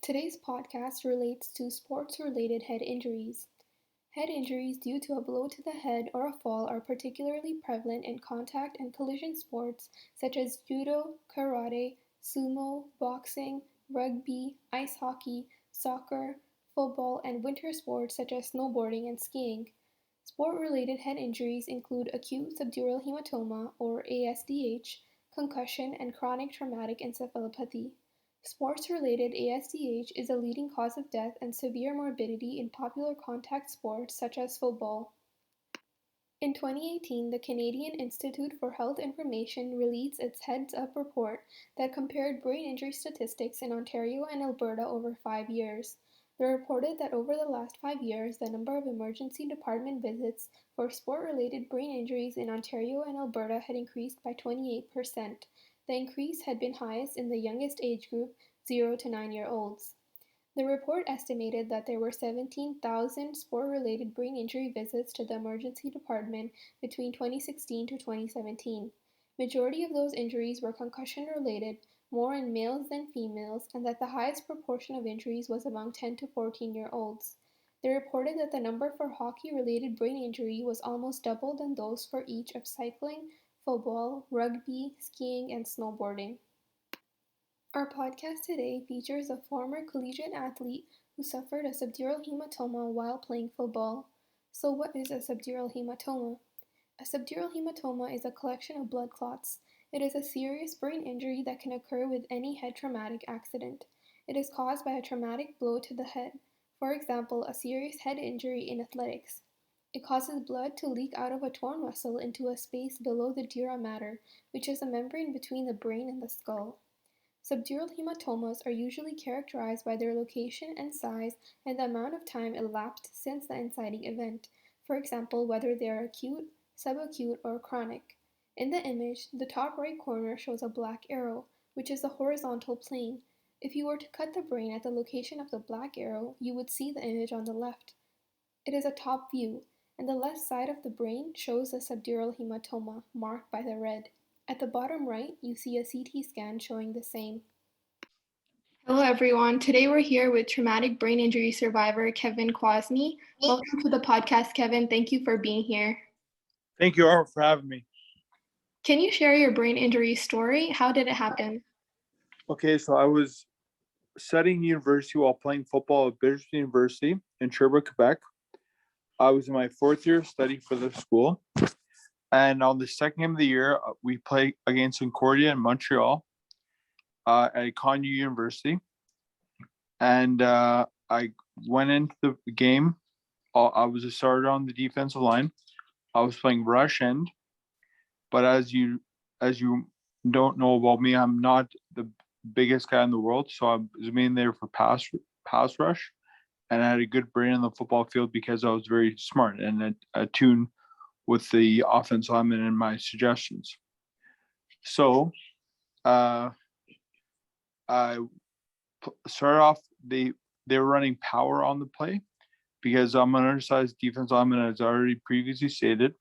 Today's podcast relates to sports-related head injuries. Head injuries due to a blow to the head or a fall are particularly prevalent in contact and collision sports such as judo, karate, sumo, boxing, rugby, ice hockey, soccer, football, and winter sports such as snowboarding and skiing. Sport-related head injuries include acute subdural hematoma or ASDH, concussion, and chronic traumatic encephalopathy. Sports-related ASDH is a leading cause of death and severe morbidity in popular contact sports such as football. In 2018, the Canadian Institute for Health Information released its Heads Up report that compared brain injury statistics in Ontario and Alberta over 5 years. They reported that over the last 5 years, the number of emergency department visits for sport-related brain injuries in Ontario and Alberta had increased by 28%. The increase had been highest in the youngest age group, 0 to 9-year-olds. The report estimated that there were 17,000 sport-related brain injury visits to the emergency department between 2016 to 2017. Majority of those injuries were concussion-related, more in males than females, and that the highest proportion of injuries was among 10 to 14-year-olds. They reported that the number for hockey-related brain injury was almost double than those for each of cycling, football, rugby, skiing, and snowboarding. Our podcast today features a former collegiate athlete who suffered a subdural hematoma while playing football. So what is a subdural hematoma? A subdural hematoma is a collection of blood clots. It is a serious brain injury that can occur with any head traumatic accident. It is caused by a traumatic blow to the head, for example, a serious head injury in athletics. It causes blood to leak out of a torn muscle into a space below the dura mater, which is a membrane between the brain and the skull. Subdural hematomas are usually characterized by their location and size and the amount of time elapsed since the inciting event, for example, whether they are acute, subacute, or chronic. In the image, the top right corner shows a black arrow, which is the horizontal plane. If you were to cut the brain at the location of the black arrow, you would see the image on the left. It is a top view, and the left side of the brain shows the subdural hematoma, marked by the red. At the bottom right, you see a CT scan showing the same. Hello, everyone. Today we're here with traumatic brain injury survivor Kevin Kwasny. Welcome to the podcast, Kevin. Thank you for being here. Thank you, Art, for having me. Can you share your brain injury story? How did it happen? Okay, so I was studying university while playing football at Bishop University in Sherbrooke, Quebec. I was in my fourth year of study for the school. And on the second game of the year, we played against Concordia in Montreal at Connu University. And I went into the game. I was a starter on the defensive line. I was playing rush end. But as you don't know about me, I'm not the biggest guy in the world. So I was mainly there for pass rush. And I had a good brain on the football field because I was very smart and attuned with the offense lineman and my suggestions. So I started off, they were running power on the play because I'm an undersized defense lineman, as I already previously stated.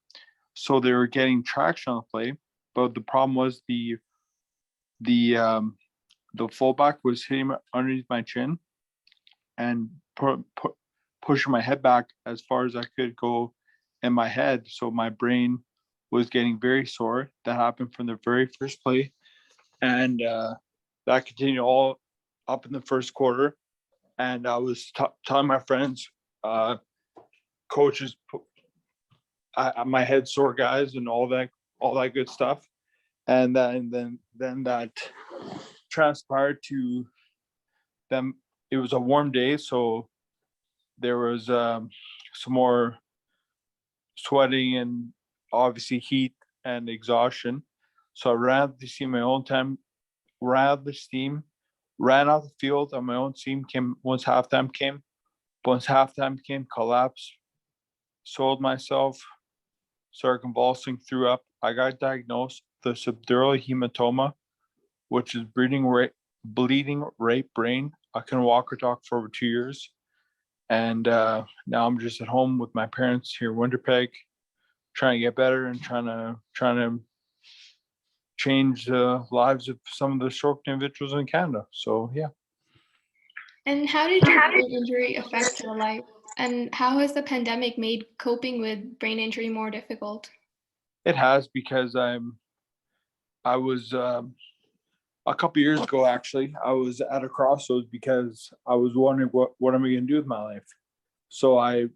So they were getting traction on the play, but the problem was the fullback was hitting underneath my chin and pushing my head back as far as I could go in my head. So my brain was getting very sore. That happened from the very first play, and that continued all up in the first quarter. And I was telling my friends, coaches, my head sore, guys, and all that good stuff. And then that transpired to them. It was a warm day, so there was some more sweating and obviously heat and exhaustion. So I ran out the steam my own time, ran out the steam, ran out the field on my own steam. Came once halftime came. Once halftime came, collapsed, soiled myself, started convulsing, threw up. I got diagnosed with the subdural hematoma, which is bleeding right brain. I couldn't walk or talk for over 2 years. And now I'm just at home with my parents here in Winnipeg, trying to get better and trying to change the lives of some of the stroke individuals in Canada. So yeah. And how did your brain injury affect your life? And how has the pandemic made coping with brain injury more difficult? It has because I was a couple years ago actually. I was at a crossroads because I was wondering what am I going to do with my life. So I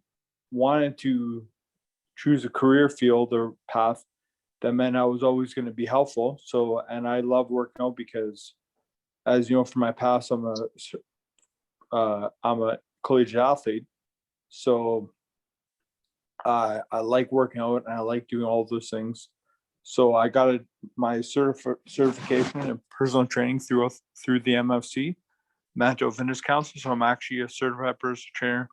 wanted to choose a career field or path that meant I was always going to be helpful. So and I love working out because, as you know, from my past, I'm a collegiate athlete. So I like working out and I like doing all of those things. So I got my certification in personal training through the MFC, Mental Fitness Council. So I'm actually a certified personal trainer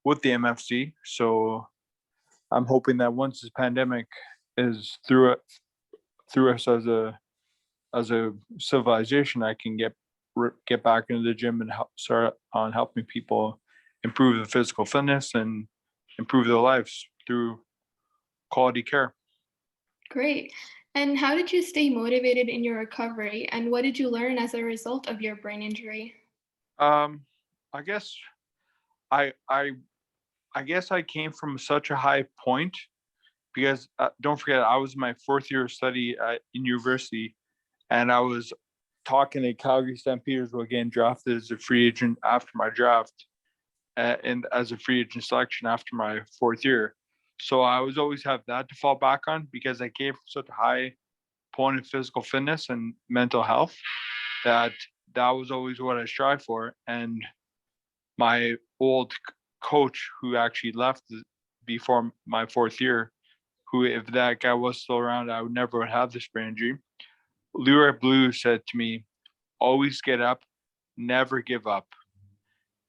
with the MFC. So I'm hoping that once this pandemic is through us as a civilization, I can get back into the gym and start on helping people improve the physical fitness and improve their lives through quality care. Great. And how did you stay motivated in your recovery? And what did you learn as a result of your brain injury? Um, I guess I I I guess I came from such a high point because don't forget I was in my fourth year of study in university, and I was talking to Calgary Stampeders were getting drafted as a free agent after my draft, and as a free agent selection after my fourth year. So I was always have that to fall back on because I came from such a high point of physical fitness and mental health that that was always what I strive for. And my old coach, who actually left before my fourth year, who if that guy was still around, I would never have this brain injury. Leroy Blue said to me, "Always get up, never give up."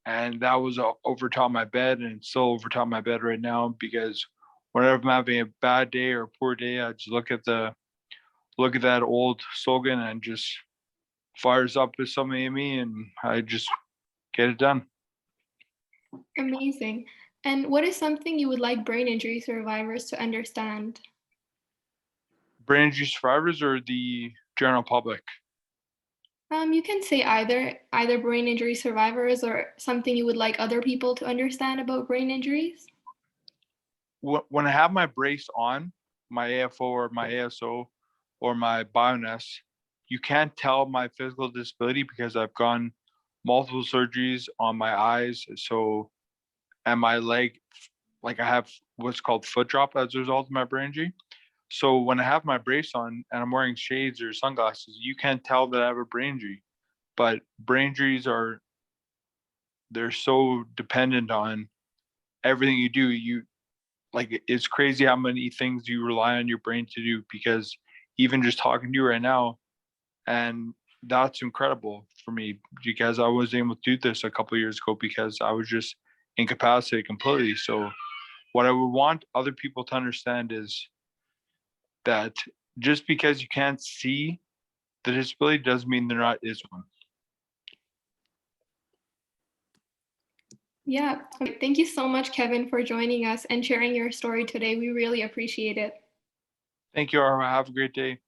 And that was over top of my bed, and it's still over top of my bed right now because whenever I'm having a bad day or a poor day, I just look at that old slogan and just fires up with something in me, and I just get it done. Amazing. And what is something you would like brain injury survivors to understand? Brain injury survivors or the general public? You can say either brain injury survivors or something you would like other people to understand about brain injuries. When I have my brace on, my AFO or my ASO or my BioNS, you can't tell my physical disability because I've gone multiple surgeries on my eyes. So, and my leg, like I have what's called foot drop as a result of my brain injury. So when I have my brace on and I'm wearing shades or sunglasses, you can't tell that I have a brain injury. But brain injuries they're so dependent on everything you do. Like it's crazy how many things you rely on your brain to do because even just talking to you right now, and that's incredible for me because I was able to do this a couple of years ago because I was just incapacitated completely. So what I would want other people to understand is that just because you can't see the disability doesn't mean there not is one. Yeah. Okay. Thank you so much, Kevin, for joining us and sharing your story today. We really appreciate it. Thank you, Arma. Have a great day.